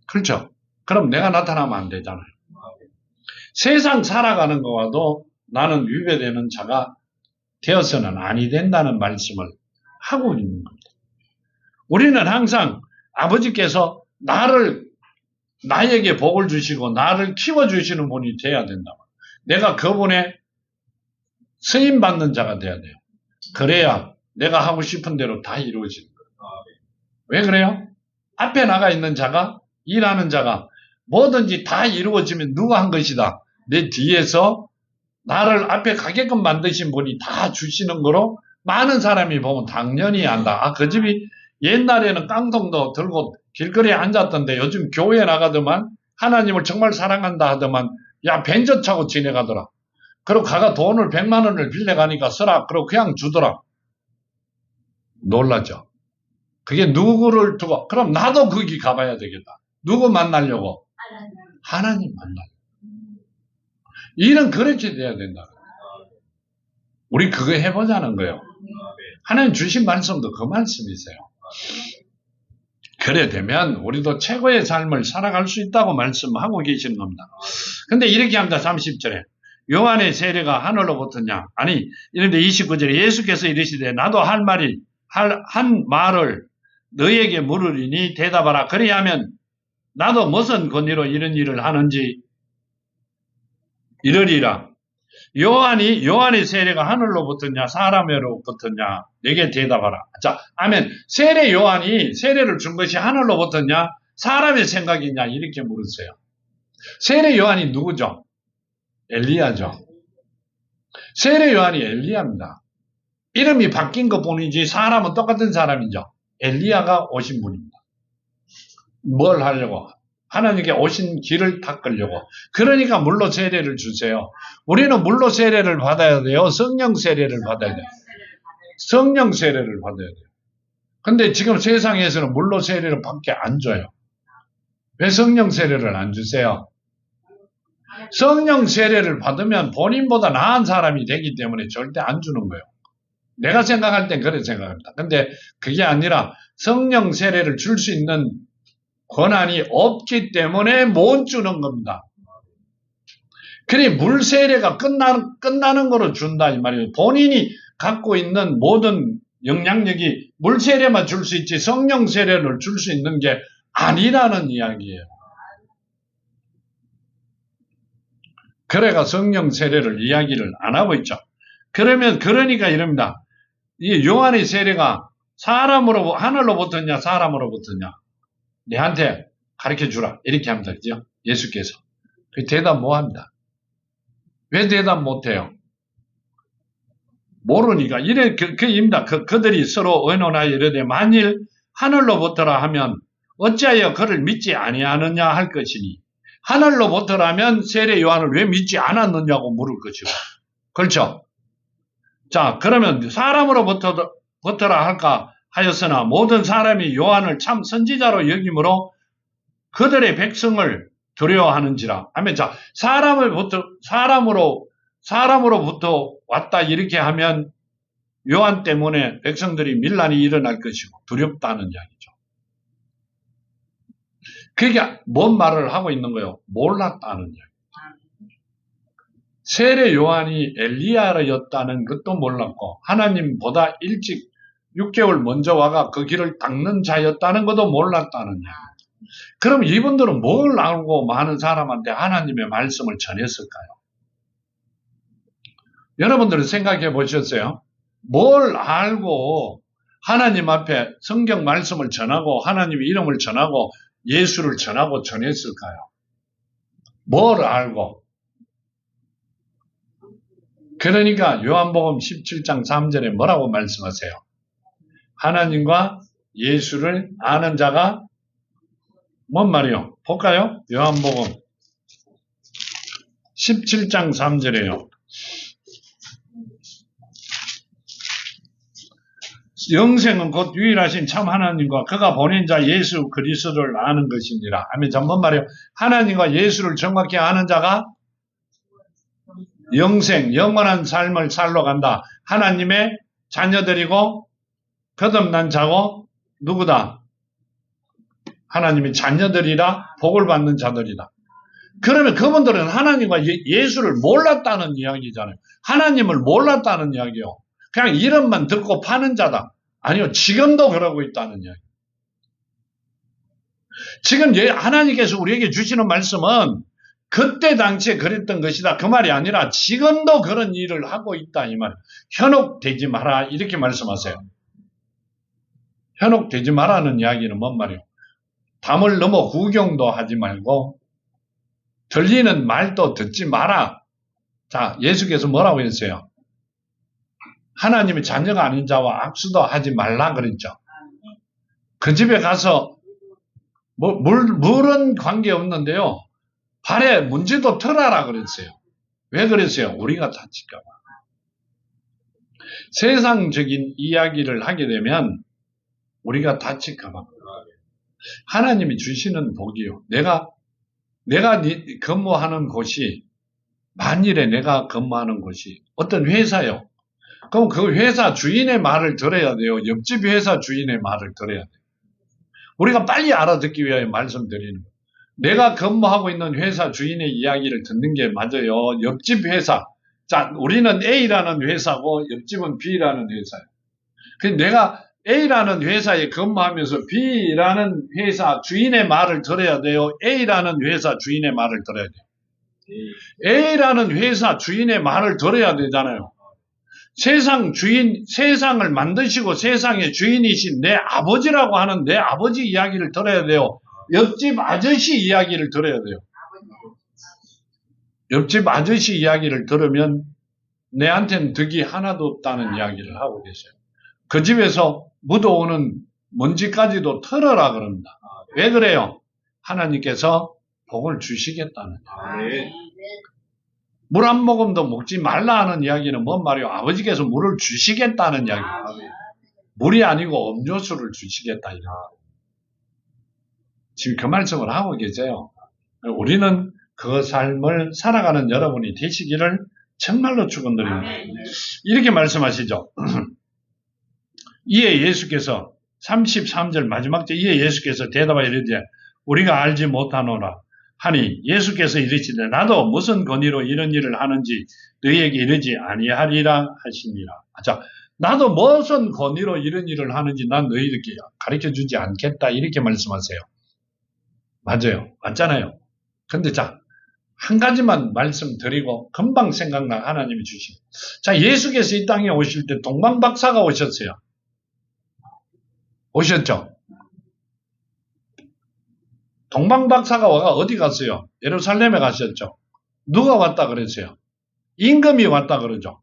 그렇죠? 그럼 내가 나타나면 안 되잖아요. 세상 살아가는 거와도 나는 위배되는 자가 되어서는 아니 된다는 말씀을 하고 있는 겁니다. 우리는 항상 아버지께서 나에게 복을 주시고 나를 키워주시는 분이 돼야 된다. 내가 그분의 쓰임받는 자가 돼야 돼요. 그래야 내가 하고 싶은 대로 다 이루어지는 거예요. 왜 그래요? 앞에 나가 있는 자가 일하는 자가 뭐든지 다 이루어지면 누가 한 것이다. 내 뒤에서 나를 앞에 가게끔 만드신 분이 다 주시는 거로 많은 사람이 보면 당연히 안다. 그 집이 옛날에는 깡통도 들고 길거리에 앉았던데 요즘 교회에 나가더만 하나님을 정말 사랑한다 하더만 야 벤저 차고 지내가더라. 그리고 가가 돈을 100만 원을 빌려가니까 써라. 그리고 그냥 주더라. 놀라죠. 그게 누구를 두고, 그럼 나도 거기 가봐야 되겠다. 누구 만나려고? 하나님 만나려고. 일은 그렇게 돼야 된다. 우리 그거 해보자는 거예요. 하나님 주신 말씀도 그 말씀이세요. 그래 되면 우리도 최고의 삶을 살아갈 수 있다고 말씀하고 계시는 겁니다. 근데 이렇게 합니다. 30절에. 요한의 세례가 하늘로부터냐? 아니, 이런데 29절에 예수께서 이르시되 나도 한 말을 너에게 물으리니 대답하라. 그리하면 나도 무슨 권위로 이런 일을 하는지 이르리라. 요한의 세례가 하늘로부터냐 사람으로부터냐 내게 대답하라. 자, 아멘. 세례 요한이 세례를 준 것이 하늘로부터냐 사람의 생각이냐 이렇게 물으세요. 세례 요한이 누구죠? 엘리야죠. 세례 요한이 엘리야입니다. 이름이 바뀐 것뿐이지 사람은 똑같은 사람이죠. 엘리야가 오신 분입니다. 뭘 하려고? 하나님께 오신 길을 닦으려고. 그러니까 물로 세례를 주세요. 우리는 물로 세례를 받아야 돼요? 성령 세례를 받아야 돼요? 성령 세례를 받아야 돼요. 근데 지금 세상에서는 물로 세례를 밖에 안 줘요. 왜 성령 세례를 안 주세요? 성령 세례를 받으면 본인보다 나은 사람이 되기 때문에 절대 안 주는 거예요. 내가 생각할 땐 그렇게 생각합니다. 근데 그게 아니라 성령 세례를 줄 수 있는 권한이 없기 때문에 못 주는 겁니다. 그래 물 세례가 끝나는 거로 준다 이 말이에요. 본인이 갖고 있는 모든 영향력이 물 세례만 줄 수 있지 성령 세례를 줄 수 있는 게 아니라는 이야기예요. 그래가 성령 세례를 이야기를 안 하고 있죠. 그러니까 이럽니다. 이 요한의 세례가 사람으로 하늘로부터냐 사람으로부터냐 내한테 가르쳐 주라 이렇게 합니다. 그죠? 예수께서. 그 대답 뭐 합니다. 왜 대답 못 해요? 모르니까 이래 그입니다. 그들이 서로 의논하여 이르되 만일 하늘로부터라 하면 어찌하여 그를 믿지 아니하느냐 할 것이니 하늘로부터라면 세례 요한을 왜 믿지 않았느냐고 물을 것이고. 그렇죠? 자, 그러면 사람으로부터라 할까 하였으나 모든 사람이 요한을 참 선지자로 여김으로 그들의 백성을 두려워하는지라. 하면 자, 사람으로부터 왔다 이렇게 하면 요한 때문에 백성들이 밀란이 일어날 것이고 두렵다는 이야기죠. 그게 뭔 말을 하고 있는 거예요? 몰랐다는 이야기. 세례 요한이 엘리야였다는 것도 몰랐고 하나님보다 일찍 6개월 먼저 와가 그 길을 닦는 자였다는 것도 몰랐다는 이야기. 그럼 이분들은 뭘 알고 많은 사람한테 하나님의 말씀을 전했을까요? 여러분들은 생각해 보셨어요? 뭘 알고 하나님 앞에 성경 말씀을 전하고 하나님의 이름을 전하고 예수를 전하고 전했을까요? 뭘 알고? 그러니까 요한복음 17장 3절에 뭐라고 말씀하세요? 하나님과 예수를 아는 자가 뭔 말이요? 볼까요? 요한복음 17장 3절에요. 영생은 곧 유일하신 참 하나님과 그가 보낸 자 예수 그리스도를 아는 것이니라. 아멘. 뭔 말이에요? 하나님과 예수를 정확히 아는 자가 영생, 영원한 삶을 살러 간다. 하나님의 자녀들이고 거듭난 자고 누구다? 하나님의 자녀들이라 복을 받는 자들이다. 그러면 그분들은 하나님과 예수를 몰랐다는 이야기잖아요. 하나님을 몰랐다는 이야기요. 그냥 이름만 듣고 파는 자다. 아니요. 지금도 그러고 있다는 이야기. 지금 하나님께서 우리에게 주시는 말씀은 그때 당시에 그랬던 것이다. 그 말이 아니라 지금도 그런 일을 하고 있다. 이 말. 현혹되지 마라. 이렇게 말씀하세요. 현혹되지 마라는 이야기는 뭔 말이에요? 담을 넘어 구경도 하지 말고 들리는 말도 듣지 마라. 자, 예수께서 뭐라고 했어요? 하나님의 자녀가 아닌 자와 악수도 하지 말라 그랬죠. 그 집에 가서 물은 관계없는데요. 발에 문제도 털어라 그랬어요. 왜 그랬어요? 우리가 다칠까봐. 세상적인 이야기를 하게 되면 우리가 다칠까봐. 하나님이 주시는 복이요. 내가 근무하는 곳이, 만일에 내가 근무하는 곳이 어떤 회사요. 그럼 그 회사 주인의 말을 들어야 돼요. 옆집 회사 주인의 말을 들어야 돼요. 우리가 빨리 알아듣기 위하여 말씀드리는 거예요. 내가 근무하고 있는 회사 주인의 이야기를 듣는 게 맞아요. 옆집 회사. 자, 우리는 A라는 회사고 옆집은 B라는 회사예요. 그래서 내가 A라는 회사에 근무하면서 B라는 회사 주인의 말을 들어야 돼요. A라는 회사 주인의 말을 들어야 돼요. A라는 회사 주인의 말을 들어야 되잖아요. 세상을 만드시고 세상의 주인이신 내 아버지라고 하는 내 아버지 이야기를 들어야 돼요. 옆집 아저씨 이야기를 들어야 돼요. 옆집 아저씨 이야기를 들으면 내한테는 득이 하나도 없다는 이야기를 하고 계세요. 그 집에서 묻어오는 먼지까지도 털어라 그럽니다. 왜 그래요? 하나님께서 복을 주시겠다는 거예요. 물 한 모금도 먹지 말라 하는 이야기는 뭔 말이에요? 아버지께서 물을 주시겠다는 이야기예요. 물이 아니고 음료수를 주시겠다. 지금 그 말씀을 하고 계세요. 우리는 그 삶을 살아가는 여러분이 되시기를 정말로 축원드립니다. 이렇게 말씀하시죠. 이에 예수께서 33절 마지막 절 이에 예수께서 대답하여 이르되 우리가 알지 못하노라 하니 예수께서 이르시되 나도 무슨 권위로 이런 일을 하는지 너희에게 이르지 아니하리라 하시니라. 자, 나도 무슨 권위로 이런 일을 하는지 난 너희에게 가르쳐주지 않겠다 이렇게 말씀하세요. 맞아요. 맞잖아요. 근데 자, 한 가지만 말씀드리고 금방 생각나 하나님이 주신. 자, 예수께서 이 땅에 오실 때 동방박사가 오셨어요. 오셨죠? 동방박사가 와가 어디 갔어요? 예루살렘에 가셨죠? 누가 왔다 그랬어요? 임금이 왔다 그러죠.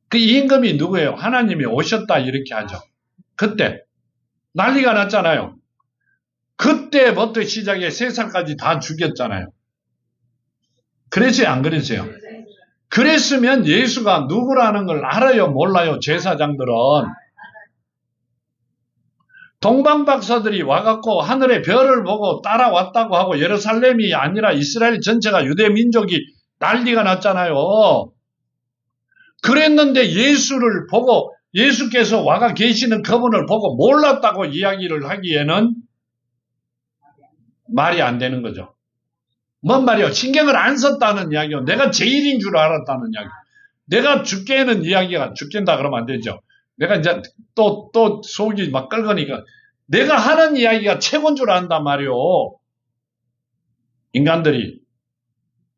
그 임금이 누구예요? 하나님이 오셨다 이렇게 하죠. 그때 난리가 났잖아요. 그때부터 시작해 세상까지 다 죽였잖아요. 그랬어요? 안 그랬어요? 그랬으면 예수가 누구라는 걸 알아요? 몰라요? 제사장들은. 동방박사들이 와갖고 하늘의 별을 보고 따라왔다고 하고 예루살렘이 아니라 이스라엘 전체가 유대 민족이 난리가 났잖아요. 그랬는데 예수를 보고 예수께서 와가 계시는 그분을 보고 몰랐다고 이야기를 하기에는 말이 안 되는 거죠. 뭔 말이요? 신경을 안 썼다는 이야기요. 내가 제일인 줄 알았다는 이야기. 내가 죽게는 이야기가 죽겠다 그러면 안 되죠. 내가 이제 또 속이 막 끓으니까 내가 하는 이야기가 최고인 줄 안단 말이요. 인간들이.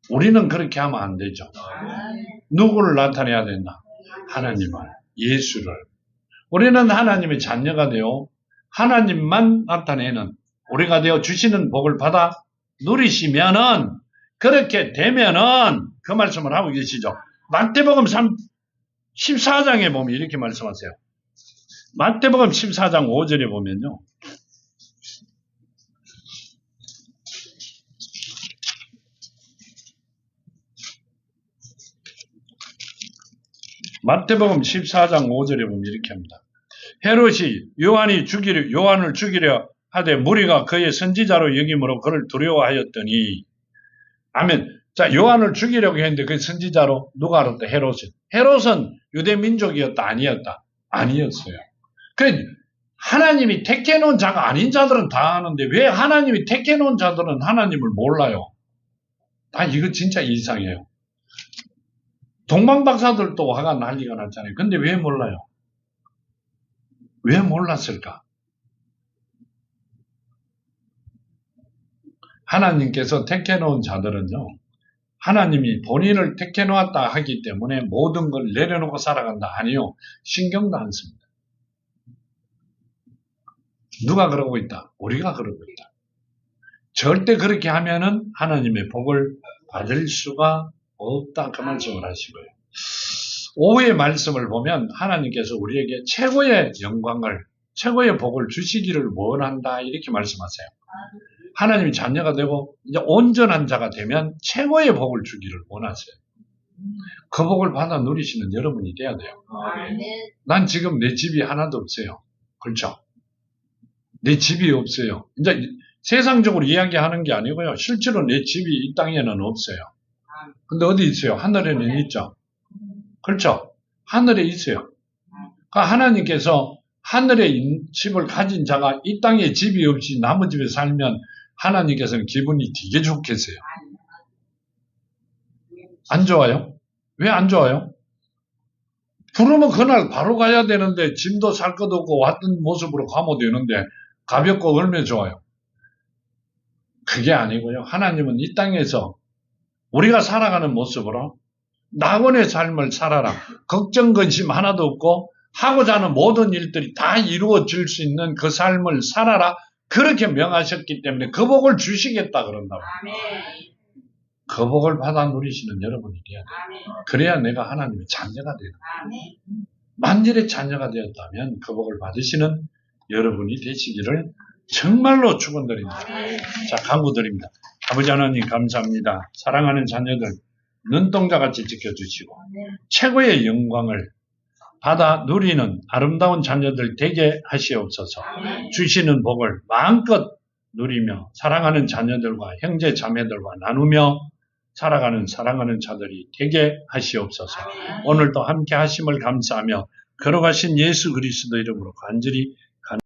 우리는 그렇게 하면 안 되죠. 누구를 나타내야 된다? 하나님을, 예수를. 우리는 하나님의 자녀가 되어 하나님만 나타내는 우리가 되어 주시는 복을 받아 누리시면은 그렇게 되면은 그 말씀을 하고 계시죠. 마태복음 14장에 보면 이렇게 말씀하세요. 마태복음 14장 5절에 보면요. 마태복음 14장 5절에 보면 이렇게 합니다. 헤롯이 요한을 죽이려 하되 무리가 그의 선지자로 여김으로 그를 두려워하였더니 아멘. 자, 요한을 죽이려고 했는데 그 선지자로 누가 알았다? 헤롯은 유대 민족이었다? 아니었다? 아니었어요. 그 하나님이 택해놓은 자가 아닌 자들은 다 아는데 왜 하나님이 택해놓은 자들은 하나님을 몰라요? 이거 진짜 이상해요. 동방박사들도 화가 난리가 났잖아요. 근데 왜 몰라요? 왜 몰랐을까? 하나님께서 택해놓은 자들은요, 하나님이 본인을 택해놓았다 하기 때문에 모든 걸 내려놓고 살아간다. 아니요. 신경도 안 씁니다. 누가 그러고 있다? 우리가 그러고 있다. 절대 그렇게 하면은 하나님의 복을 받을 수가 없다. 그 말씀을 하시고요. 오후의 말씀을 보면 하나님께서 우리에게 최고의 영광을, 최고의 복을 주시기를 원한다. 이렇게 말씀하세요. 하나님의 자녀가 되고 이제 온전한 자가 되면 최고의 복을 주기를 원하세요. 그 복을 받아 누리시는 여러분이 돼야 돼요. 난 지금 내 집이 하나도 없어요. 그렇죠? 내 집이 없어요. 이제 세상적으로 이야기하는 게 아니고요. 실제로 내 집이 이 땅에는 없어요. 근데 어디 있어요? 하늘에는 있죠. 그렇죠? 하늘에 있어요. 그러니까 하나님께서 하늘에 집을 가진 자가 이 땅에 집이 없이 남의 집에 살면 하나님께서는 기분이 되게 좋겠어요. 안 좋아요? 왜 안 좋아요? 그러면 그날 바로 가야 되는데 짐도 살 것 없고 왔던 모습으로 가면 되는데 가볍고 얼마나 좋아요? 그게 아니고요. 하나님은 이 땅에서 우리가 살아가는 모습으로 낙원의 삶을 살아라. 걱정 근심 하나도 없고 하고자 하는 모든 일들이 다 이루어질 수 있는 그 삶을 살아라. 그렇게 명하셨기 때문에 그 복을 주시겠다 그런다고. 그 복을 받아 누리시는 여러분이 돼야 돼요. 그래야 내가 하나님의 자녀가 되는 거예요. 만일의 자녀가 되었다면 그 복을 받으시는 여러분이 되시기를 정말로 축원드립니다. 자, 간구드립니다. 아버지 하나님 감사합니다. 사랑하는 자녀들 눈동자같이 지켜주시고 최고의 영광을 받아 누리는 아름다운 자녀들 되게 하시옵소서. 주시는 복을 마음껏 누리며 사랑하는 자녀들과 형제 자매들과 나누며 살아가는 사랑하는 자들이 되게 하시옵소서. 오늘도 함께 하심을 감사하며 걸어가신 예수 그리스도 이름으로 간절히